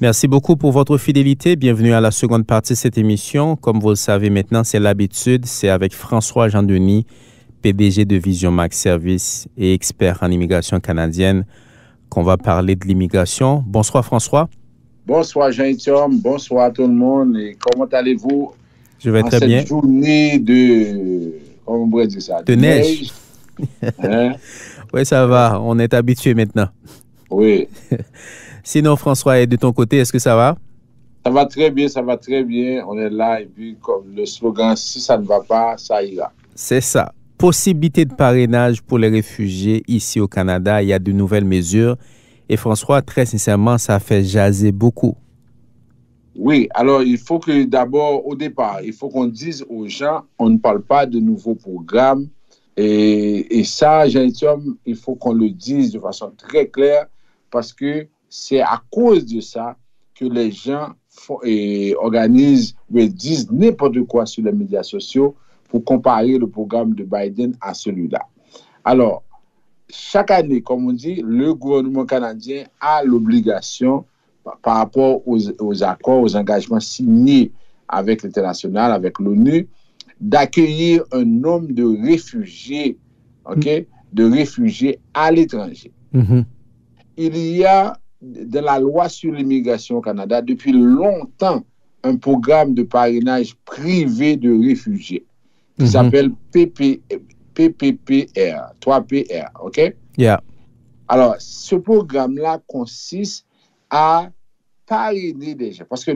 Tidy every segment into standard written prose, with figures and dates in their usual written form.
Merci beaucoup pour votre fidélité. Bienvenue à la seconde partie de cette émission. Comme vous le savez maintenant, c'est l'habitude. C'est avec François Jean-Denis, PDG de Vision Max Service et expert en immigration canadienne, qu'on va parler de l'immigration. Bonsoir François. Bonsoir Jean-Étienne, bonsoir à tout le monde. Et comment allez-vous? Je vais très bien. Cette journée de, comment on pourrait dire ça? De neige. Hein? Oui, ça va. On est habitué maintenant. Oui. Sinon, François, et de ton côté, est-ce que ça va? Ça va très bien, ça va très bien. On est là et puis comme le slogan, si ça ne va pas, ça ira. C'est ça. Possibilité de parrainage pour les réfugiés ici au Canada. Il y a de nouvelles mesures. Et François, très sincèrement, ça fait jaser beaucoup. Oui, alors il faut que d'abord, au départ, il faut qu'on dise aux gens, on ne parle pas de nouveaux programmes. Et ça, Jean-Étienne, il faut qu'on le dise de façon très claire parce que c'est à cause de ça que les gens organisent ou disent n'importe quoi sur les médias sociaux pour comparer le programme de Biden à celui-là. Alors, chaque année, comme on dit, le gouvernement canadien a l'obligation, par rapport aux accords, aux engagements signés avec l'international, avec l'ONU, d'accueillir un nombre de réfugiés, de réfugiés à l'étranger. Il y a dans la loi sur l'immigration au Canada depuis longtemps un programme de parrainage privé de réfugiés qui s'appelle PPPR, 3PR, OK? Yeah. Alors, ce programme-là consiste à parrainer des gens. Parce que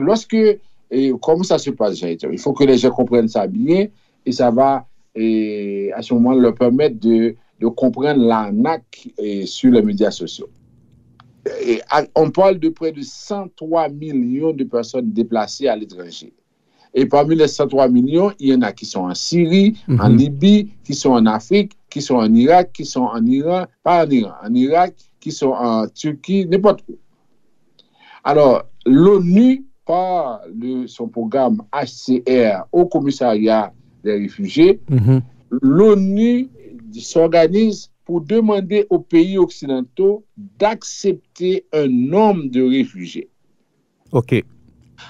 comment ça se passe, il faut que les gens comprennent ça bien et ça va, à ce moment, leur permettre de comprendre l'arnaque sur les médias sociaux. On parle de près de 103 millions de personnes déplacées à l'étranger. Et parmi les 103 millions, il y en a qui sont en Syrie, en Libye, qui sont en Afrique, qui sont en Irak, qui sont en Iran, pas en Iran, en Irak, qui sont en Turquie, n'importe où. Alors, l'ONU, par son programme HCR, au commissariat des réfugiés, l'ONU s'organise pour demander aux pays occidentaux d'accepter un nombre de réfugiés. OK.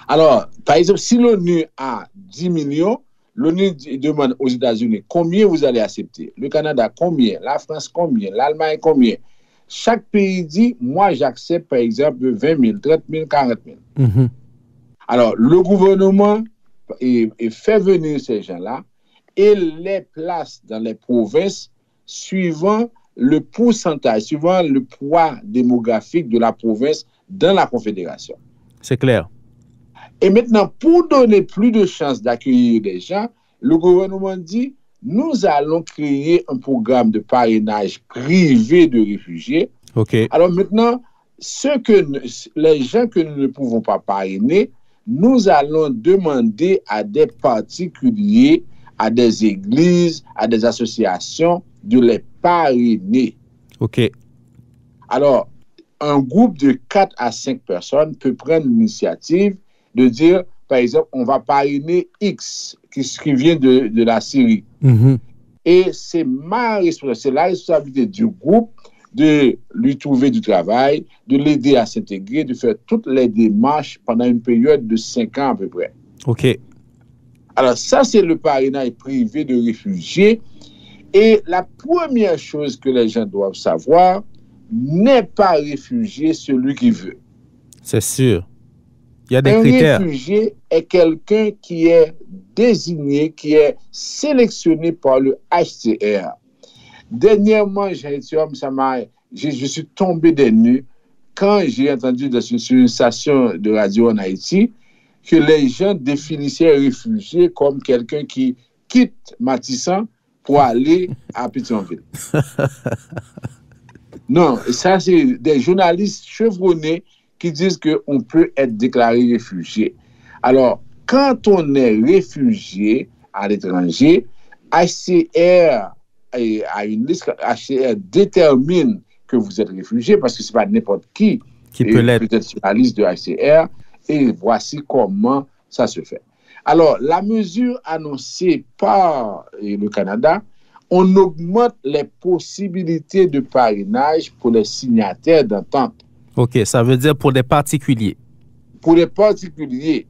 Alors, par exemple, si l'ONU a 10 millions, l'ONU demande aux États-Unis combien vous allez accepter. Le Canada, combien? La France, combien? L'Allemagne, combien? Chaque pays dit, moi, j'accepte, par exemple, 20 000, 30 000, 40 000. Alors, le gouvernement fait venir ces gens-là et les place dans les provinces suivant le pourcentage, suivant le poids démographique de la province dans la Confédération. C'est clair. Et maintenant, pour donner plus de chances d'accueillir des gens, le gouvernement dit, nous allons créer un programme de parrainage privé de réfugiés. Okay. Alors maintenant, les gens que nous ne pouvons pas parrainer, nous allons demander à des particuliers, à des églises, à des associations de les parrainer. OK. Alors, un groupe de 4 à 5 personnes peut prendre l'initiative de dire, par exemple, on va parrainer X qui vient de la Syrie. Et c'est la responsabilité du groupe de lui trouver du travail, de l'aider à s'intégrer, de faire toutes les démarches pendant une période de 5 ans à peu près. OK. Alors ça, c'est le parrainage privé de réfugiés. Et la première chose que les gens doivent savoir, n'est pas réfugié celui qui veut. C'est sûr. Il y a des critères. Un réfugié est quelqu'un qui est désigné, qui est sélectionné par le HCR. Dernièrement, je suis tombé des nues quand j'ai entendu sur une station de radio en Haïti que les gens définissaient réfugié comme quelqu'un qui quitte Matissan pour aller à Pétionville. Non, ça c'est des journalistes chevronnés qui disent qu'on peut être déclaré réfugié. Alors, quand on est réfugié à l'étranger, HCR a une liste, HCR détermine que vous êtes réfugié parce que ce n'est pas n'importe qui peut l'être. Peut-être sur la liste de HCR, et voici comment ça se fait. Alors, la mesure annoncée par le Canada, on augmente les possibilités de parrainage pour les signataires d'entente. OK, ça veut dire pour des particuliers. pour les particuliers,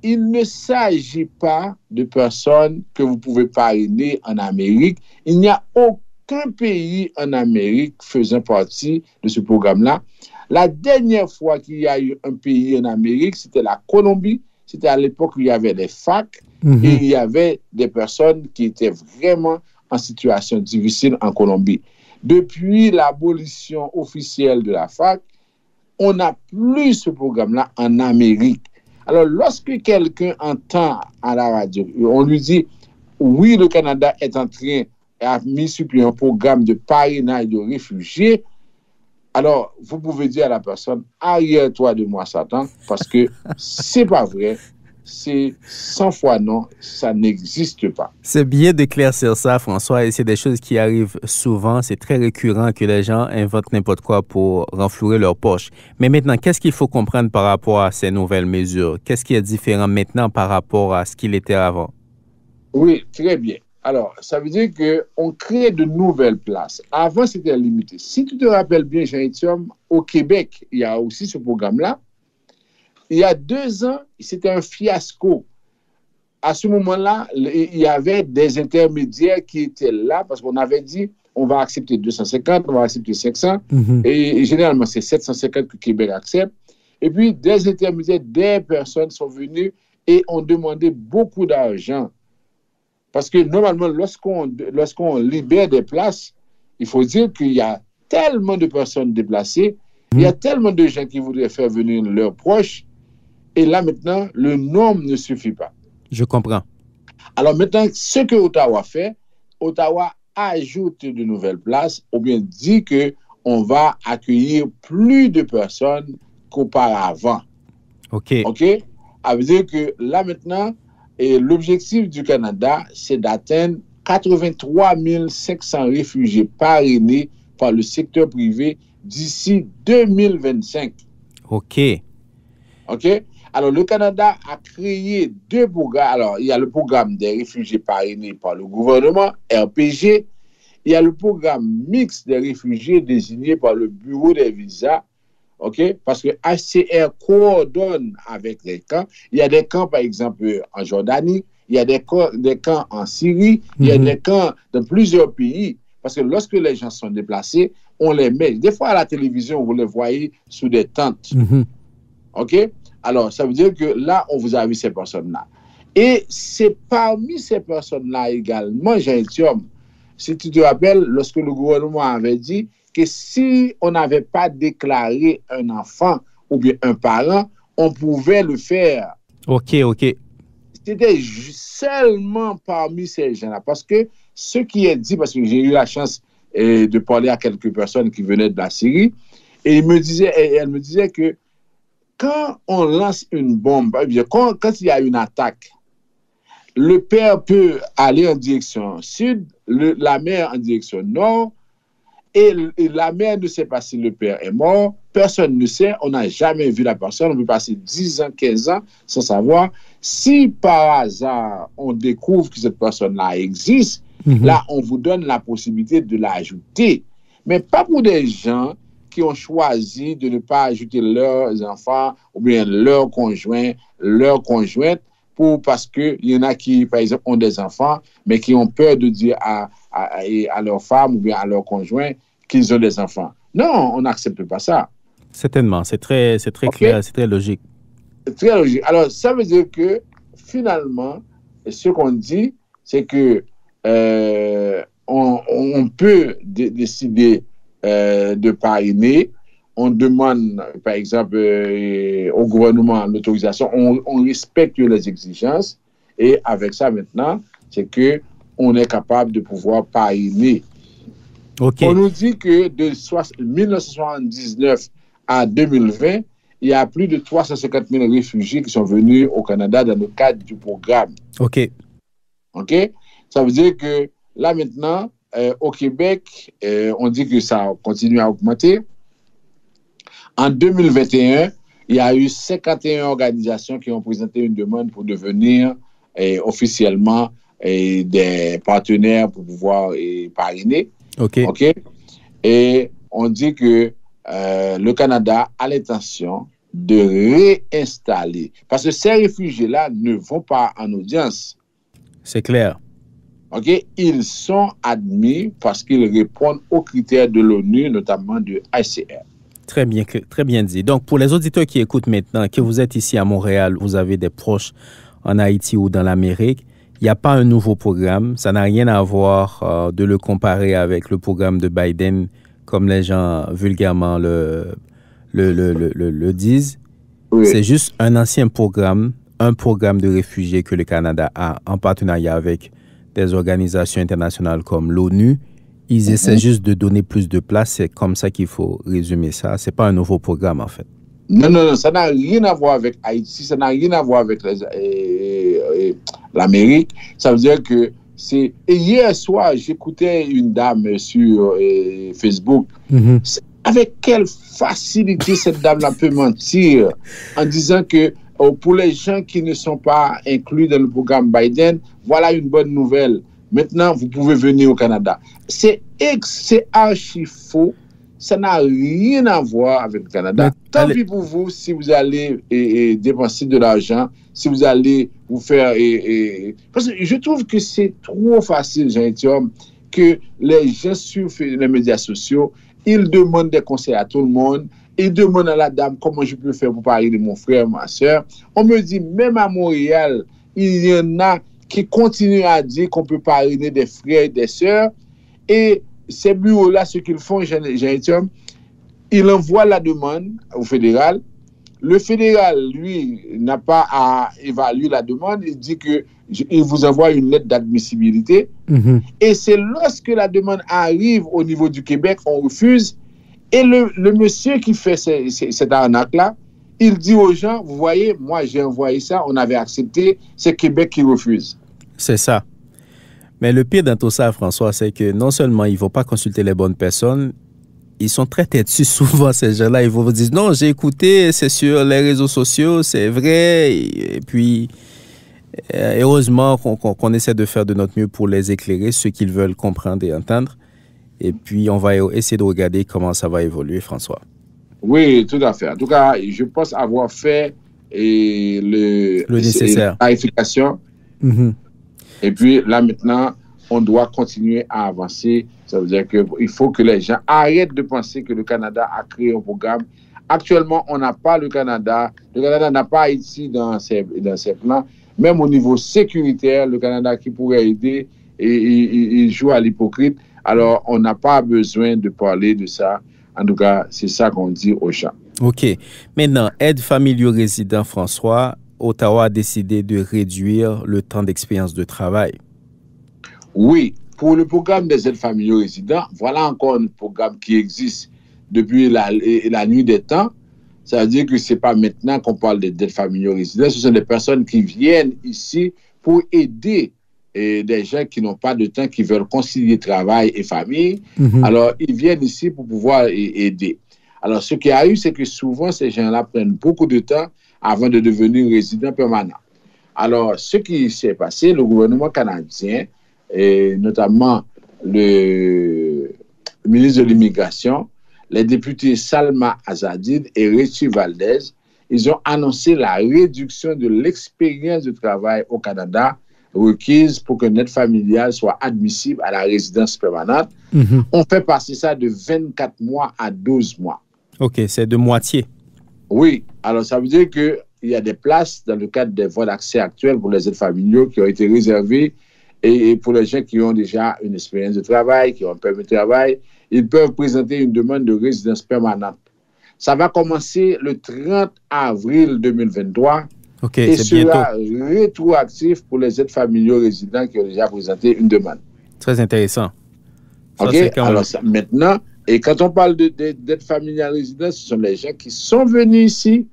il ne s'agit pas de personnes que vous pouvez parrainer en Amérique. Il n'y a aucun pays en Amérique faisant partie de ce programme-là. La dernière fois qu'il y a eu un pays en Amérique, c'était la Colombie. C'était à l'époque où il y avait des FARC et il y avait des personnes qui étaient vraiment en situation difficile en Colombie. Depuis l'abolition officielle de la FARC, on n'a plus ce programme-là en Amérique. Alors, lorsque quelqu'un entend à la radio, on lui dit, oui, le Canada est en train, a mis sur pied un programme de parrainage de réfugiés, alors, vous pouvez dire à la personne, arrière-toi de moi, Satan, parce que c'est pas vrai, c'est 100 fois non, ça n'existe pas. C'est bien d'éclaircir ça, François, et c'est des choses qui arrivent souvent. C'est très récurrent que les gens inventent n'importe quoi pour renflouer leur poche. Mais maintenant, qu'est-ce qu'il faut comprendre par rapport à ces nouvelles mesures? Qu'est-ce qui est différent maintenant par rapport à ce qu'il était avant? Oui, très bien. Alors, ça veut dire qu'on crée de nouvelles places. Avant, c'était limité. Si tu te rappelles bien, Jean-Étienne, au Québec, il y a aussi ce programme-là. Il y a 2 ans, c'était un fiasco. À ce moment-là, il y avait des intermédiaires qui étaient là parce qu'on avait dit on va accepter 250, on va accepter 500. Et généralement, c'est 750 que Québec accepte. Et puis, des intermédiaires, des personnes sont venues et ont demandé beaucoup d'argent. Parce que normalement, lorsqu'on libère des places, il faut dire qu'il y a tellement de personnes déplacées, il y a tellement de gens qui voudraient faire venir leurs proches, et là maintenant, le nombre ne suffit pas. Je comprends. Alors maintenant, ce que Ottawa fait, Ottawa ajoute de nouvelles places, ou bien dit qu'on va accueillir plus de personnes qu'auparavant. OK. OK? Ça veut dire que là maintenant, et l'objectif du Canada, c'est d'atteindre 83 500 réfugiés parrainés par le secteur privé d'ici 2025. OK. OK? Alors, le Canada a créé 2 programmes. Alors, il y a le programme des réfugiés parrainés par le gouvernement, RPG. Il y a le programme mixte des réfugiés désigné par le Bureau des visas. OK? Parce que HCR coordonne avec les camps. Il y a des camps, par exemple, en Jordanie. Il y a des camps en Syrie. Il y a des camps dans plusieurs pays. Parce que lorsque les gens sont déplacés, on les met. Des fois, à la télévision, vous les voyez sous des tentes. OK? Alors, ça veut dire que là, on vous a vu ces personnes-là. Et c'est parmi ces personnes-là également, Jean-Étienne, si tu te rappelles, lorsque le gouvernement avait dit que si on n'avait pas déclaré un enfant ou bien un parent, on pouvait le faire. OK. C'était seulement parmi ces gens-là. Parce que ce qui est dit, parce que j'ai eu la chance de parler à quelques personnes qui venaient de la Syrie, et elle me disait que quand on lance une bombe, quand il y a une attaque, le père peut aller en direction sud, la mère en direction nord, et la mère ne sait pas si le père est mort, personne ne sait, on n'a jamais vu la personne, on peut passer 10 ans, 15 ans sans savoir. Si par hasard on découvre que cette personne-là existe, là on vous donne la possibilité de l'ajouter. Mais pas pour des gens qui ont choisi de ne pas ajouter leurs enfants ou bien leurs conjoints, leurs conjointes, parce qu'il y en a qui, par exemple, ont des enfants, mais qui ont peur de dire à leur femme ou bien à leur conjoint qu'ils ont des enfants. Non, on n'accepte pas ça. Certainement, c'est très clair, c'est très logique. Très logique. Alors, ça veut dire que, finalement, ce qu'on dit, c'est que on peut décider de parrainer. On demande, par exemple, au gouvernement l'autorisation, on respecte les exigences, et avec ça maintenant, c'est qu'on est capable de pouvoir parrainer. Okay. On nous dit que de 1979 à 2020, il y a plus de 350 000 réfugiés qui sont venus au Canada dans le cadre du programme. OK. Ça veut dire que là maintenant, au Québec, on dit que ça continue à augmenter. En 2021, il y a eu 51 organisations qui ont présenté une demande pour devenir officiellement des partenaires pour pouvoir parrainer. OK. Et on dit que le Canada a l'intention de réinstaller. Parce que ces réfugiés-là ne vont pas en audience. C'est clair. OK? Ils sont admis parce qu'ils répondent aux critères de l'ONU, notamment de HCR. Très bien dit. Donc, pour les auditeurs qui écoutent maintenant, que vous êtes ici à Montréal, vous avez des proches en Haïti ou dans l'Amérique, il n'y a pas un nouveau programme. Ça n'a rien à voir de le comparer avec le programme de Biden, comme les gens vulgairement le disent. Oui. C'est juste un ancien programme, un programme de réfugiés que le Canada a en partenariat avec des organisations internationales comme l'ONU. Ils essaient juste de donner plus de place. C'est comme ça qu'il faut résumer ça. C'est pas un nouveau programme, en fait. Non, ça n'a rien à voir avec Haïti, ça n'a rien à voir avec l'Amérique. Ça veut dire que c'est... Et hier soir, j'écoutais une dame sur Facebook. Avec quelle facilité cette dame-là peut mentir en disant que pour les gens qui ne sont pas inclus dans le programme Biden, voilà une bonne nouvelle. Maintenant, vous pouvez venir au Canada. C'est archi faux. Ça n'a rien à voir avec le Canada. Tant pis pour vous si vous allez dépenser de l'argent, si vous allez vous faire... Parce que je trouve que c'est trop facile, Jean-Étienne, que les gens sur les médias sociaux, ils demandent des conseils à tout le monde. Ils demandent à la dame comment je peux faire pour parler de mon frère, ma soeur. On me dit, même à Montréal, il y en a qui continuent à dire qu'on peut parrainer des frères et des sœurs. Et ces bureaux-là, ce qu'ils font, Jean-Étienne, ils envoient la demande au fédéral. Le fédéral, lui, n'a pas à évaluer la demande. Il dit qu'il vous envoie une lettre d'admissibilité. Et c'est lorsque la demande arrive au niveau du Québec, on refuse. Et le monsieur qui fait cette arnaque-là, il dit aux gens, vous voyez, moi j'ai envoyé ça, on avait accepté, c'est Québec qui refuse. C'est ça. Mais le pire dans tout ça, François, c'est que non seulement ils ne vont pas consulter les bonnes personnes, ils sont très têtus souvent, ces gens-là. Ils vont vous dire, non, j'ai écouté, c'est sur les réseaux sociaux, c'est vrai. Et puis, heureusement qu'on essaie de faire de notre mieux pour les éclairer, ceux qu'ils veulent comprendre et entendre. Et puis, on va essayer de regarder comment ça va évoluer, François. Oui, tout à fait. En tout cas, je pense avoir fait le nécessaire. La clarification. Et puis, là, maintenant, on doit continuer à avancer. Ça veut dire qu'il faut que les gens arrêtent de penser que le Canada a créé un programme. Actuellement, on n'a pas le Canada. Le Canada n'a pas Haïti dans ses plans. Même au niveau sécuritaire, le Canada qui pourrait aider, il joue à l'hypocrite. Alors, on n'a pas besoin de parler de ça. En tout cas, c'est ça qu'on dit aux gens. OK. Maintenant, aide familiaux résidents, François, Ottawa a décidé de réduire le temps d'expérience de travail. Oui. Pour le programme des aides familiaux résidents, voilà encore un programme qui existe depuis la nuit des temps. Ça veut dire que ce n'est pas maintenant qu'on parle des aides familiaux résidents. Ce sont des personnes qui viennent ici pour aider des gens qui n'ont pas de temps, qui veulent concilier travail et famille. Alors, ils viennent ici pour pouvoir aider. Alors, ce qui arrive, c'est que souvent, ces gens-là prennent beaucoup de temps avant de devenir résidents permanents. Alors, ce qui s'est passé, le gouvernement canadien, et notamment le ministre de l'Immigration, les députés Salma Azadid et Richie Valdez, ils ont annoncé la réduction de l'expérience de travail au Canada requise pour qu'une aide familiale soit admissible à la résidence permanente. On fait passer ça de 24 mois à 12 mois. OK, c'est de moitié. Oui, alors ça veut dire qu'il y a des places dans le cadre des voies d'accès actuelles pour les aides familiaux qui ont été réservées et pour les gens qui ont déjà une expérience de travail, qui ont un permis de travail, ils peuvent présenter une demande de résidence permanente. Ça va commencer le 30 avril 2023 et sera rétroactif pour les aides familiaux résidents qui ont déjà présenté une demande. Très intéressant. Ça, OK, alors maintenant, et quand on parle d'aide familiale résidente, ce sont les gens qui sont venus ici,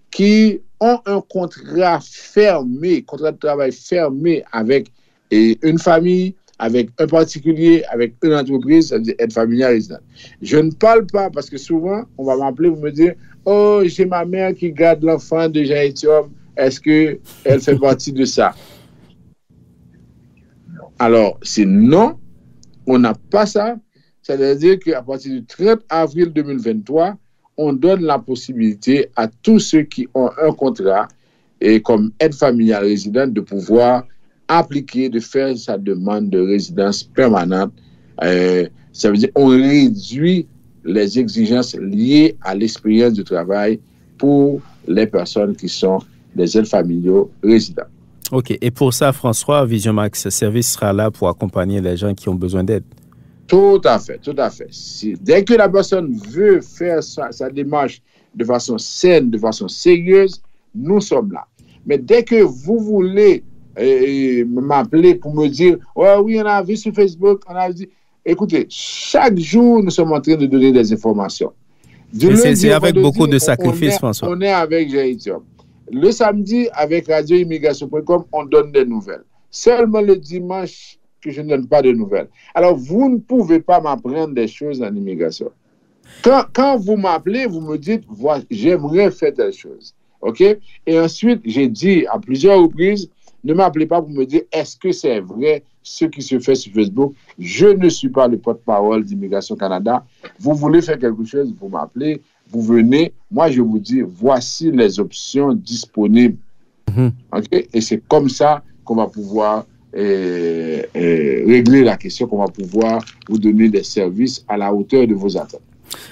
qui ont un contrat fermé, contrat de travail fermé avec une famille, avec un particulier, avec une entreprise, ça veut dire aide familiale résidente. Je ne parle pas parce que souvent, on va m'appeler pour me dire « Oh, j'ai ma mère qui garde l'enfant de Jean-Étienne, est-ce qu'elle fait partie de ça ?» Alors, c'est non, on n'a pas ça. Ça veut dire qu'à partir du 30 avril 2023, on donne la possibilité à tous ceux qui ont un contrat et comme aide familiale résidente de pouvoir appliquer, de faire sa demande de résidence permanente. Ça veut dire qu'on réduit les exigences liées à l'expérience du travail pour les personnes qui sont des aides familiaux résidents. OK. Et pour ça, François, Vision Max Service sera là pour accompagner les gens qui ont besoin d'aide. Tout à fait, tout à fait. Dès que la personne veut faire sa démarche de façon saine, de façon sérieuse, nous sommes là. Mais dès que vous voulez m'appeler pour me dire « Oh oui, on a vu sur Facebook, on a dit... » Écoutez, chaque jour, nous sommes en train de donner des informations. C'est avec beaucoup de sacrifices, François. On est avec Géitium. Le samedi, avec radioimmigration.com, on donne des nouvelles. Seulement le dimanche que je ne donne pas de nouvelles. Alors, vous ne pouvez pas m'apprendre des choses en immigration. Quand vous m'appelez, vous me dites, voilà, j'aimerais faire telle chose. OK? Et ensuite, j'ai dit à plusieurs reprises, ne m'appelez pas pour me dire, est-ce que c'est vrai ce qui se fait sur Facebook? Je ne suis pas le porte-parole d'Immigration Canada. Vous voulez faire quelque chose, vous m'appelez, vous venez. Moi, je vous dis, voici les options disponibles. OK? Et c'est comme ça qu'on va pouvoir régler la question, qu'on va pouvoir vous donner des services à la hauteur de vos attentes.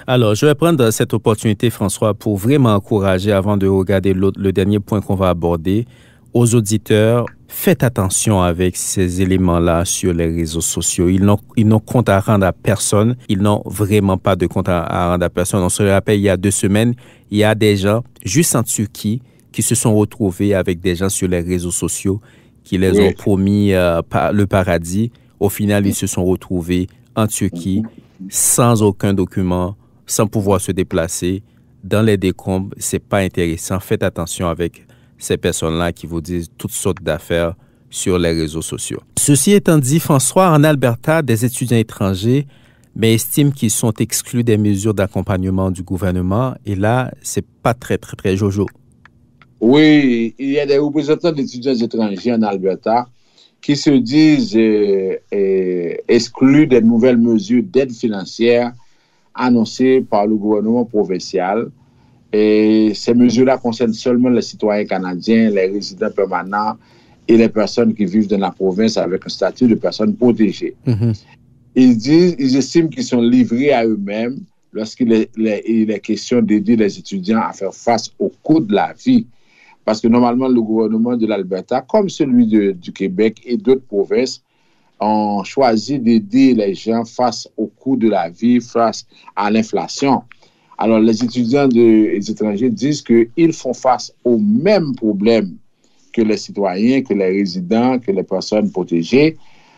Alors, je vais prendre cette opportunité, François, pour vraiment encourager, avant de regarder le dernier point qu'on va aborder, aux auditeurs, faites attention avec ces éléments-là sur les réseaux sociaux. Ils n'ont compte à rendre à personne. Ils n'ont vraiment pas de compte à rendre à personne. On se rappelle, il y a 2 semaines, il y a des gens, juste en Turquie, qui se sont retrouvés avec des gens sur les réseaux sociaux qui les ont promis le paradis. Au final, ils se sont retrouvés en Turquie sans aucun document, sans pouvoir se déplacer. Dans les décombres, c'est pas intéressant. Faites attention avec ces personnes-là qui vous disent toutes sortes d'affaires sur les réseaux sociaux. Ceci étant dit, François, en Alberta, des étudiants étrangers estiment qu'ils sont exclus des mesures d'accompagnement du gouvernement. Et là, c'est pas très jojo. Oui, il y a des représentants d'étudiants étrangers en Alberta qui se disent exclus des nouvelles mesures d'aide financière annoncées par le gouvernement provincial. Et ces mesures-là concernent seulement les citoyens canadiens, les résidents permanents et les personnes qui vivent dans la province avec un statut de personnes protégées. Ils estiment qu'ils sont livrés à eux-mêmes lorsqu'il est question d'aider les étudiants à faire face au coût de la vie. Parce que normalement, le gouvernement de l'Alberta, comme celui du Québec et d'autres provinces, ont choisi d'aider les gens face au coût de la vie, face à l'inflation. Alors, les étudiants des étrangers disent qu'ils font face aux mêmes problèmes que les citoyens, que les résidents, que les personnes protégées.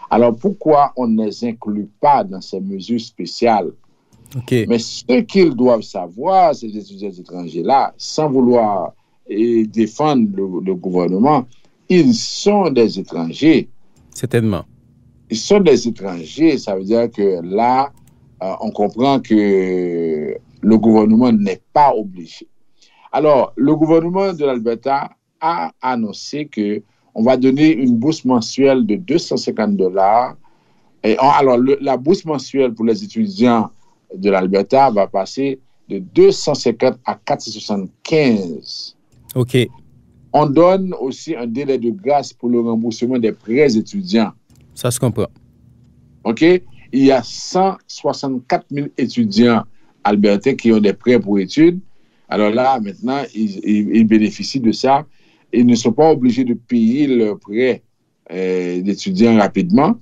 Alors, pourquoi on ne les inclut pas dans ces mesures spéciales? Mais ce qu'ils doivent savoir, ces étudiants étrangers-là, sans vouloir défendre le gouvernement, ils sont des étrangers. Certainement. Ils sont des étrangers, ça veut dire que là, on comprend que le gouvernement n'est pas obligé. Alors, le gouvernement de l'Alberta a annoncé qu'on va donner une bourse mensuelle de $250. Alors, la bourse mensuelle pour les étudiants de l'Alberta va passer de 250 à 475. OK. On donne aussi un délai de grâce pour le remboursement des prêts étudiants. Ça se comprend. OK? Il y a 164 000 étudiants albertains qui ont des prêts pour études. Alors là, maintenant, ils bénéficient de ça. Ils ne sont pas obligés de payer leurs prêts d'étudiants rapidement.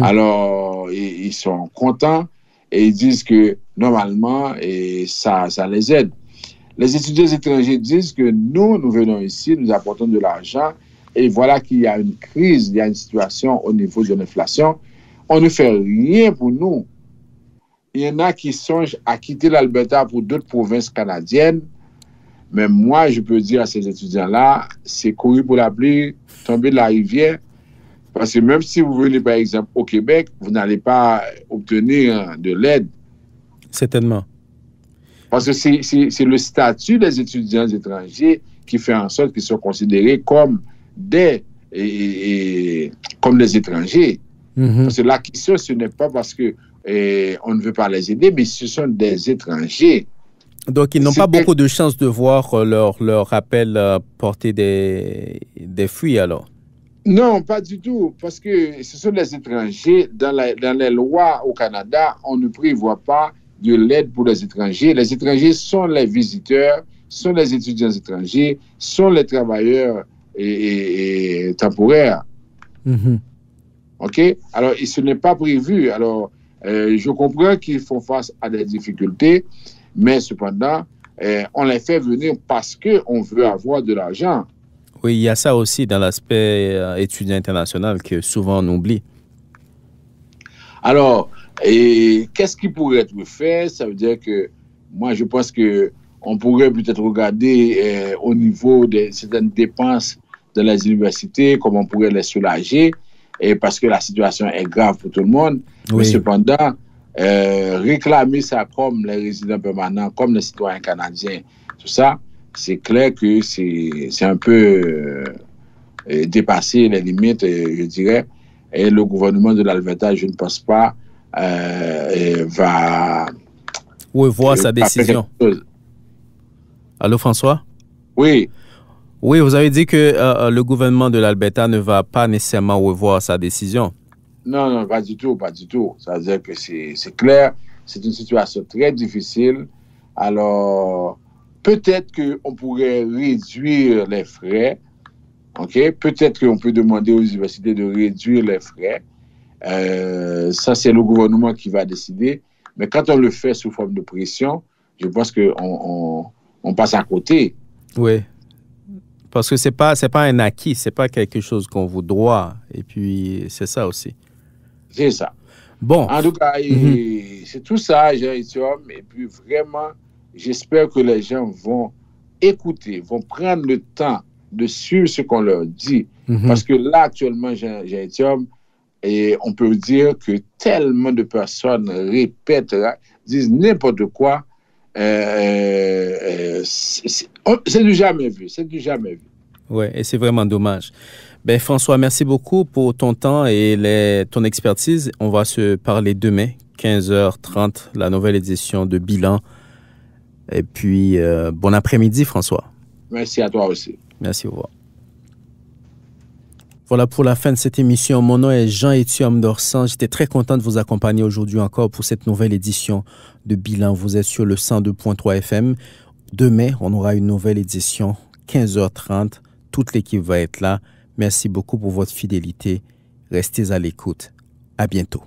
Alors, ils sont contents et ils disent que normalement, ça les aide. Les étudiants étrangers disent que nous venons ici, nous apportons de l'argent et voilà qu'il y a une crise, il y a une situation au niveau de l'inflation. On ne fait rien pour nous. Il y en a qui songent à quitter l'Alberta pour d'autres provinces canadiennes. Mais moi, je peux dire à ces étudiants-là, c'est courir pour la pluie, tomber de la rivière. Parce que même si vous venez, par exemple, au Québec, vous n'allez pas obtenir de l'aide. Certainement. Parce que c'est le statut des étudiants étrangers qui fait en sorte qu'ils soient considérés comme des étrangers. Parce que la question, ce n'est pas parce que on ne veut pas les aider, mais ce sont des étrangers. Donc, ils n'ont pas beaucoup de chances de voir leur appel porter des fruits, alors? Non, pas du tout, parce que ce sont les étrangers. Dans les lois au Canada, on ne prévoit pas de l'aide pour les étrangers. Les étrangers sont les visiteurs, sont les étudiants étrangers, sont les travailleurs et temporaires. Mm-hmm. OK? Alors, ce n'est pas prévu. Alors, je comprends qu'ils font face à des difficultés, mais cependant, on les fait venir parce qu'on veut avoir de l'argent. Oui, il y a ça aussi dans l'aspect étudiant international que souvent on oublie. Alors, qu'est-ce qui pourrait être fait? Ça veut dire que moi, je pense qu'on pourrait peut-être regarder au niveau de certaines dépenses de les universités, comment on pourrait les soulager, et parce que la situation est grave pour tout le monde. Oui. Mais cependant, réclamer ça comme les résidents permanents, comme les citoyens canadiens, tout ça, c'est clair que c'est un peu dépasser les limites, je dirais. Et le gouvernement de l'Alberta, je ne pense pas, va revoir sa décision. Allô, François? Oui. Oui, vous avez dit que le gouvernement de l'Alberta ne va pas nécessairement revoir sa décision. Non, non, pas du tout, pas du tout. Ça veut dire que c'est clair, c'est une situation très difficile. Alors, peut-être qu'on pourrait réduire les frais. OK? Peut-être qu'on peut demander aux universités de réduire les frais. Ça, c'est le gouvernement qui va décider. Mais quand on le fait sous forme de pression, je pense qu'on passe à côté. Oui. Parce que c'est pas un acquis, c'est pas quelque chose qu'on vous doit. Et puis, c'est ça aussi. C'est ça. Bon. En tout cas, c'est tout ça, Jean-Étienne. Et puis, vraiment, j'espère que les gens vont écouter, vont prendre le temps de suivre ce qu'on leur dit. Parce que là, actuellement, Jean-Étienne, et on peut dire que tellement de personnes répètent, disent n'importe quoi. C'est du jamais vu. C'est du jamais vu. Oui, et c'est vraiment dommage. Ben, François, merci beaucoup pour ton temps et ton expertise. On va se parler demain, 15h30, la nouvelle édition de Bilan. Et puis, bon après-midi, François. Merci à toi aussi. Merci, au revoir. Voilà pour la fin de cette émission. Mon nom est Jean-Étienne Dorsan. J'étais très content de vous accompagner aujourd'hui encore pour cette nouvelle édition de Bilan. Vous êtes sur le 102.3 FM. Demain, on aura une nouvelle édition, 15h30. Toute l'équipe va être là. Merci beaucoup pour votre fidélité. Restez à l'écoute. À bientôt.